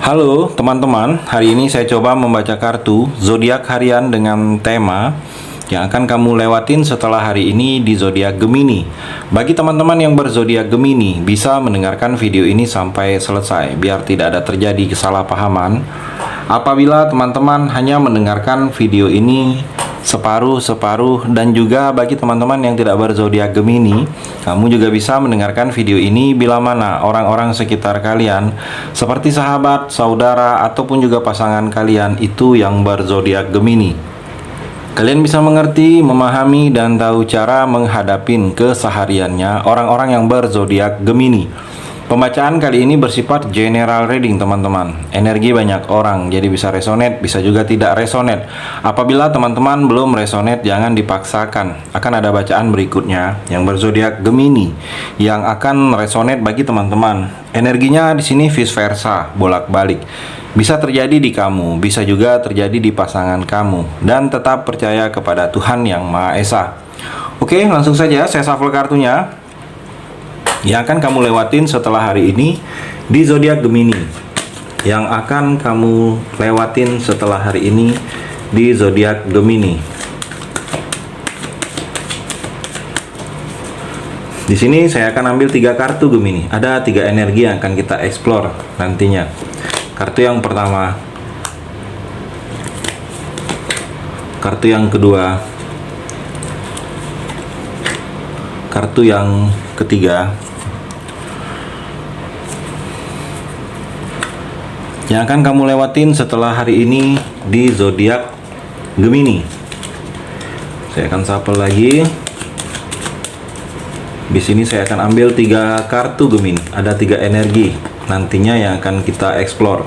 Halo teman-teman, hari ini saya coba membaca kartu zodiak harian dengan tema yang akan kamu lewatin setelah hari ini di zodiak Gemini. Bagi teman-teman yang berzodiak Gemini, bisa mendengarkan video ini sampai selesai biar tidak ada terjadi kesalahpahaman. Apabila teman-teman hanya mendengarkan video ini separuh-separuh, dan juga bagi teman-teman yang tidak berzodiak Gemini, kamu juga bisa mendengarkan video ini bila mana orang-orang sekitar kalian seperti sahabat, saudara, ataupun juga pasangan kalian itu yang berzodiak Gemini. Kalian bisa mengerti, memahami, dan tahu cara menghadapin kesehariannya orang-orang yang berzodiak Gemini. Pembacaan kali ini bersifat general reading teman-teman. Energi banyak orang, jadi bisa resonate, bisa juga tidak resonate. Apabila teman-teman belum resonate, jangan dipaksakan. Akan ada bacaan berikutnya yang berzodiak Gemini yang akan resonate bagi teman-teman. Energinya di sini vice versa, bolak-balik. Bisa terjadi di kamu, bisa juga terjadi di pasangan kamu. Dan tetap percaya kepada Tuhan Yang Maha Esa. Oke, langsung saja saya shuffle kartunya yang akan kamu lewatin setelah hari ini di zodiak Gemini. Yang akan kamu lewatin setelah hari ini di zodiak Gemini. Di sini saya akan ambil 3 kartu Gemini. Ada 3 energi yang akan kita explore nantinya. Kartu yang pertama, kartu yang kedua, kartu yang ketiga. Yang akan kamu lewatin setelah hari ini di zodiak Gemini. Saya akan shuffle lagi. Di sini saya akan ambil 3 kartu Gemini. Ada 3 energi nantinya yang akan kita explore.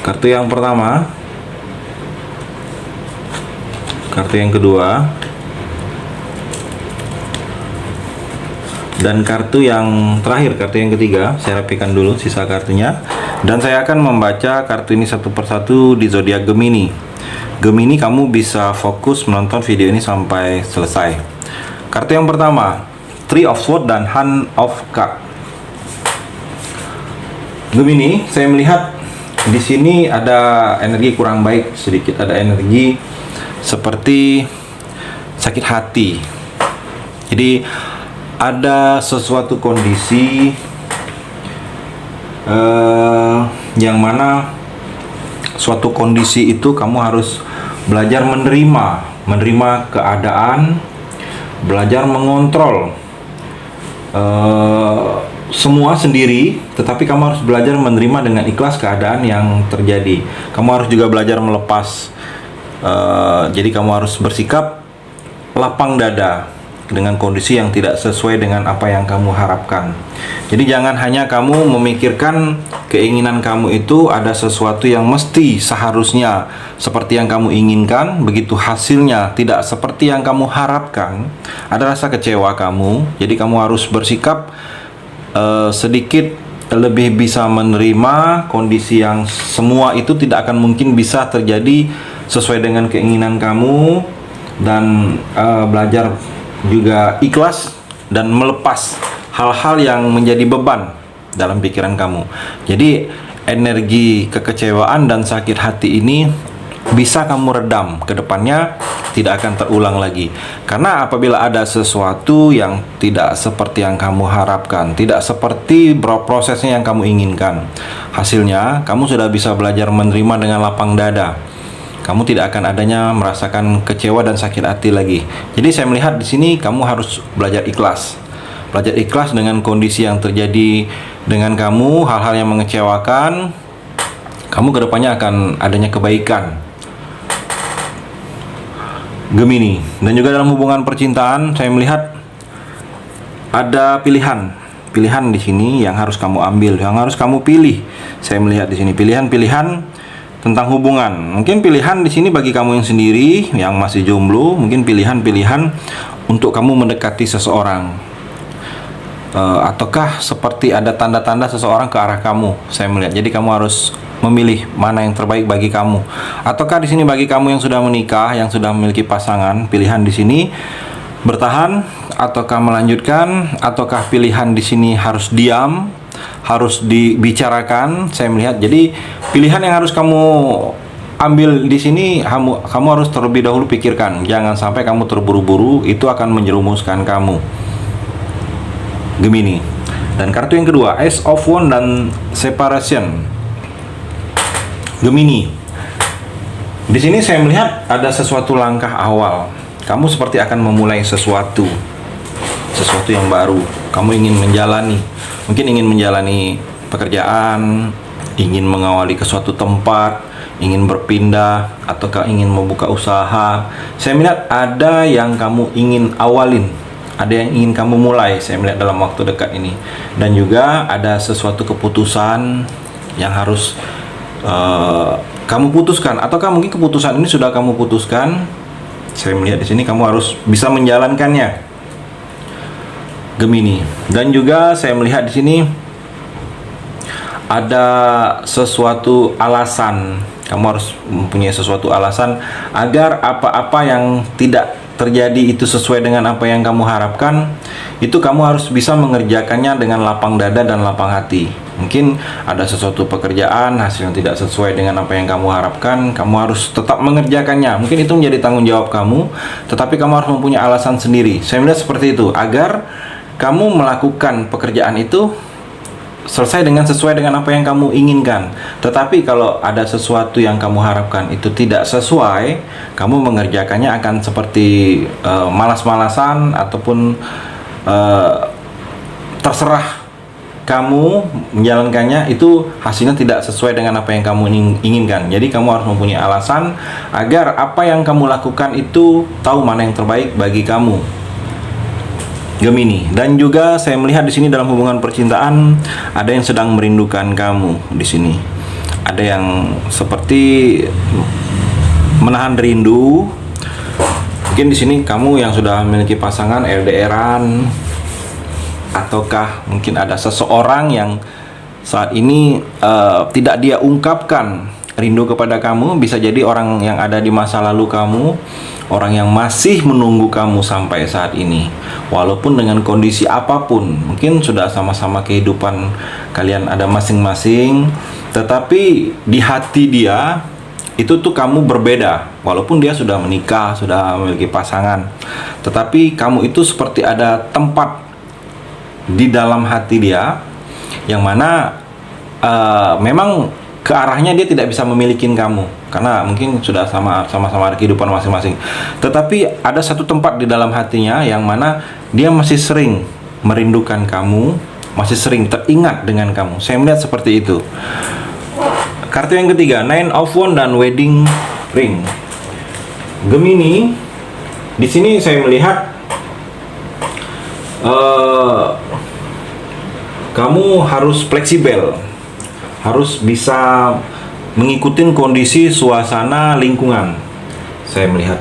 Kartu yang pertama, kartu yang kedua, dan kartu yang terakhir, kartu yang ketiga. Saya rapikan dulu sisa kartunya, dan saya akan membaca kartu ini satu persatu di zodiak Gemini. Gemini, kamu bisa fokus menonton video ini sampai selesai. Kartu yang pertama, Three of Swords dan Hand of Cup. Gemini, saya melihat di sini ada energi kurang baik sedikit, ada energi seperti sakit hati. Jadi ada sesuatu kondisi yang mana suatu kondisi itu kamu harus belajar menerima keadaan, belajar mengontrol semua sendiri, tetapi kamu harus belajar menerima dengan ikhlas keadaan yang terjadi. Kamu harus juga belajar melepas, jadi kamu harus bersikap lapang dada dengan kondisi yang tidak sesuai dengan apa yang kamu harapkan. Jadi jangan hanya kamu memikirkan keinginan kamu itu ada sesuatu yang mesti seharusnya seperti yang kamu inginkan, begitu hasilnya tidak seperti yang kamu harapkan, ada rasa kecewa kamu. Jadi kamu harus bersikap sedikit lebih bisa menerima kondisi yang semua itu tidak akan mungkin bisa terjadi sesuai dengan keinginan kamu, dan belajar juga ikhlas dan melepas hal-hal yang menjadi beban dalam pikiran kamu. Jadi energi kekecewaan dan sakit hati ini bisa kamu redam, ke depannya tidak akan terulang lagi. Karena apabila ada sesuatu yang tidak seperti yang kamu harapkan, tidak seperti prosesnya yang kamu inginkan, hasilnya kamu sudah bisa belajar menerima dengan lapang dada. Kamu tidak akan adanya merasakan kecewa dan sakit hati lagi. Jadi saya melihat di sini kamu harus belajar ikhlas. Belajar ikhlas dengan kondisi yang terjadi dengan kamu, hal-hal yang mengecewakan. Kamu kedepannya akan adanya kebaikan, Gemini. Dan juga dalam hubungan percintaan, saya melihat ada pilihan di sini yang harus kamu ambil, yang harus kamu pilih. Saya melihat di sini pilihan-pilihan tentang hubungan. Mungkin pilihan di sini bagi kamu yang sendiri, yang masih jomblo, mungkin pilihan-pilihan untuk kamu mendekati seseorang. Ataukah seperti ada tanda-tanda seseorang ke arah kamu? Saya melihat. Jadi kamu harus memilih mana yang terbaik bagi kamu. Ataukah di sini bagi kamu yang sudah menikah, yang sudah memiliki pasangan, pilihan di sini bertahan ataukah melanjutkan, ataukah pilihan di sini harus diam harus dibicarakan. Saya melihat, jadi pilihan yang harus kamu ambil di sini, kamu harus terlebih dahulu pikirkan. Jangan sampai kamu terburu-buru, itu akan menjerumuskan kamu, Gemini. Dan kartu yang kedua, Ace of Wands dan Separation, Gemini. Di sini saya melihat ada sesuatu langkah awal. Kamu seperti akan memulai sesuatu yang baru. Kamu ingin menjalani pekerjaan, ingin mengawali ke suatu tempat, ingin berpindah, ataukah ingin membuka usaha. Saya melihat ada yang kamu ingin awalin, ada yang ingin kamu mulai, saya melihat dalam waktu dekat ini. Dan juga ada sesuatu keputusan yang harus kamu putuskan, ataukah mungkin keputusan ini sudah kamu putuskan. Saya melihat di sini kamu harus bisa menjalankannya, Gemini. Dan juga saya melihat di sini ada sesuatu alasan. Kamu harus mempunyai sesuatu alasan agar apa-apa yang tidak terjadi itu sesuai dengan apa yang kamu harapkan. Itu kamu harus bisa mengerjakannya dengan lapang dada dan lapang hati. Mungkin ada sesuatu pekerjaan hasil yang tidak sesuai dengan apa yang kamu harapkan, kamu harus tetap mengerjakannya. Mungkin itu menjadi tanggung jawab kamu, tetapi kamu harus mempunyai alasan sendiri. Saya melihat seperti itu, agar kamu melakukan pekerjaan itu selesai dengan sesuai dengan apa yang kamu inginkan. Tetapi kalau ada sesuatu yang kamu harapkan itu tidak sesuai, kamu mengerjakannya akan seperti malas-malasan, ataupun terserah kamu menjalankannya, itu hasilnya tidak sesuai dengan apa yang kamu inginkan. Jadi kamu harus mempunyai alasan agar apa yang kamu lakukan itu tahu mana yang terbaik bagi kamu, Gemini. Dan juga saya melihat di sini dalam hubungan percintaan ada yang sedang merindukan kamu di sini. Ada yang seperti menahan rindu. Mungkin di sini kamu yang sudah memiliki pasangan LDRan, ataukah mungkin ada seseorang yang saat ini tidak dia ungkapkan rindu kepada kamu. Bisa jadi orang yang ada di masa lalu kamu, orang yang masih menunggu kamu sampai saat ini, walaupun dengan kondisi apapun. Mungkin sudah sama-sama kehidupan kalian ada masing-masing, tetapi di hati dia itu tuh kamu berbeda. Walaupun dia sudah menikah, sudah memiliki pasangan, tetapi kamu itu seperti ada tempat di dalam hati dia yang mana memang ke arahnya dia tidak bisa memiliki kamu, karena mungkin sudah sama-sama ada kehidupan masing-masing. Tetapi ada satu tempat di dalam hatinya yang mana dia masih sering merindukan kamu, masih sering teringat dengan kamu. Saya melihat seperti itu. Kartu yang ketiga, Nine of Wands dan Wedding Ring, Gemini. Di sini saya melihat kamu harus fleksibel, harus bisa mengikuti kondisi suasana lingkungan. Saya melihat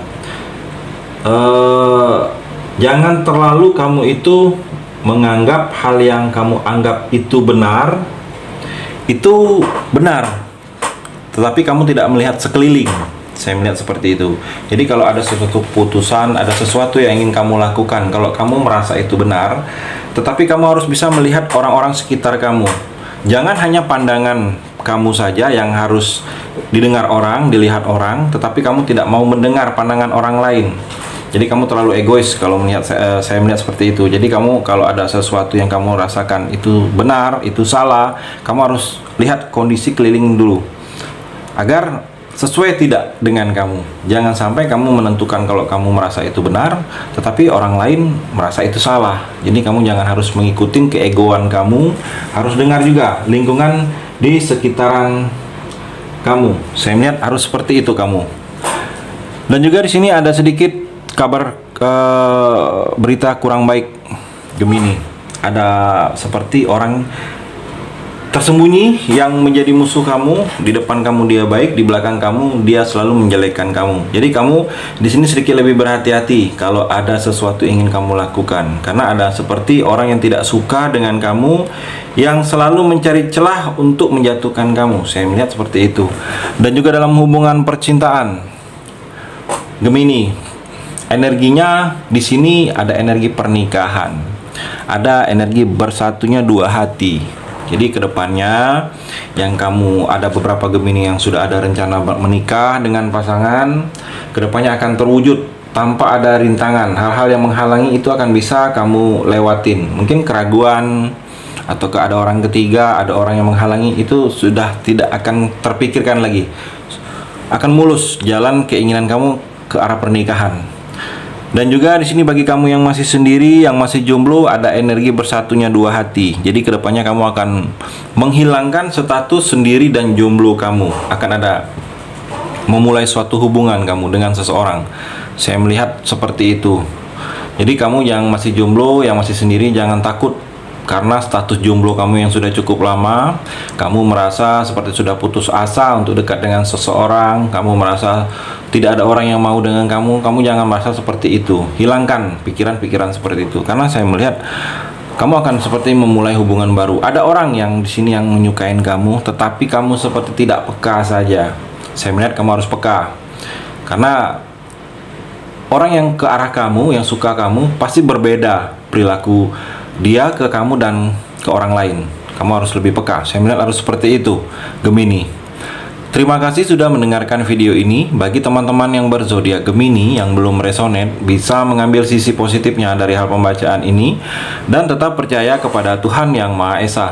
jangan terlalu kamu itu menganggap hal yang kamu anggap itu benar, tetapi kamu tidak melihat sekeliling. Saya melihat seperti itu. Jadi kalau ada sesuatu keputusan, ada sesuatu yang ingin kamu lakukan, kalau kamu merasa itu benar, tetapi kamu harus bisa melihat orang-orang sekitar kamu. Jangan hanya pandangan kamu saja yang harus didengar orang, dilihat orang, tetapi kamu tidak mau mendengar pandangan orang lain. Jadi kamu terlalu egois kalau melihat. Saya melihat seperti itu. Jadi kamu kalau ada sesuatu yang kamu rasakan itu benar, itu salah, kamu harus lihat kondisi keliling dulu, agar sesuai tidak dengan kamu. Jangan sampai kamu menentukan kalau kamu merasa itu benar, tetapi orang lain merasa itu salah. Jadi kamu jangan harus mengikuti keegoan kamu, harus dengar juga lingkungan di sekitaran kamu. Saya melihat harus seperti itu kamu. Dan juga di sini ada sedikit kabar berita kurang baik, Gemini. Ada seperti orang tersembunyi yang menjadi musuh kamu. Di depan kamu dia baik, di belakang kamu dia selalu menjelekkan kamu. Jadi kamu di sini sedikit lebih berhati-hati kalau ada sesuatu yang ingin kamu lakukan, karena ada seperti orang yang tidak suka dengan kamu, yang selalu mencari celah untuk menjatuhkan kamu. Saya melihat seperti itu. Dan juga dalam hubungan percintaan, Gemini, energinya di sini ada energi pernikahan, ada energi bersatunya dua hati. Jadi kedepannya yang kamu ada beberapa Gemini yang sudah ada rencana menikah dengan pasangan, kedepannya akan terwujud tanpa ada rintangan. Hal-hal yang menghalangi itu akan bisa kamu lewatin. Mungkin keraguan atau ada orang ketiga, ada orang yang menghalangi, itu sudah tidak akan terpikirkan lagi. Akan mulus jalan keinginan kamu ke arah pernikahan. Dan juga di sini bagi kamu yang masih sendiri, yang masih jomblo, ada energi bersatunya dua hati. Jadi kedepannya kamu akan menghilangkan status sendiri dan jomblo kamu. Akan ada memulai suatu hubungan kamu dengan seseorang. Saya melihat seperti itu. Jadi kamu yang masih jomblo, yang masih sendiri, jangan takut. Karena status jomblo kamu yang sudah cukup lama, kamu merasa seperti sudah putus asa untuk dekat dengan seseorang, kamu merasa tidak ada orang yang mau dengan kamu jangan merasa seperti itu. Hilangkan pikiran-pikiran seperti itu. Karena saya melihat kamu akan seperti memulai hubungan baru. Ada orang yang di sini yang menyukain kamu, tetapi kamu seperti tidak peka saja. Saya melihat kamu harus peka. Karena orang yang ke arah kamu, yang suka kamu, pasti berbeda perilaku dia ke kamu dan ke orang lain. Kamu harus lebih peka. Saya melihat harus seperti itu, Gemini. Terima kasih sudah mendengarkan video ini. Bagi teman-teman yang berzodiak Gemini yang belum resonate, bisa mengambil sisi positifnya dari hal pembacaan ini dan tetap percaya kepada Tuhan Yang Maha Esa.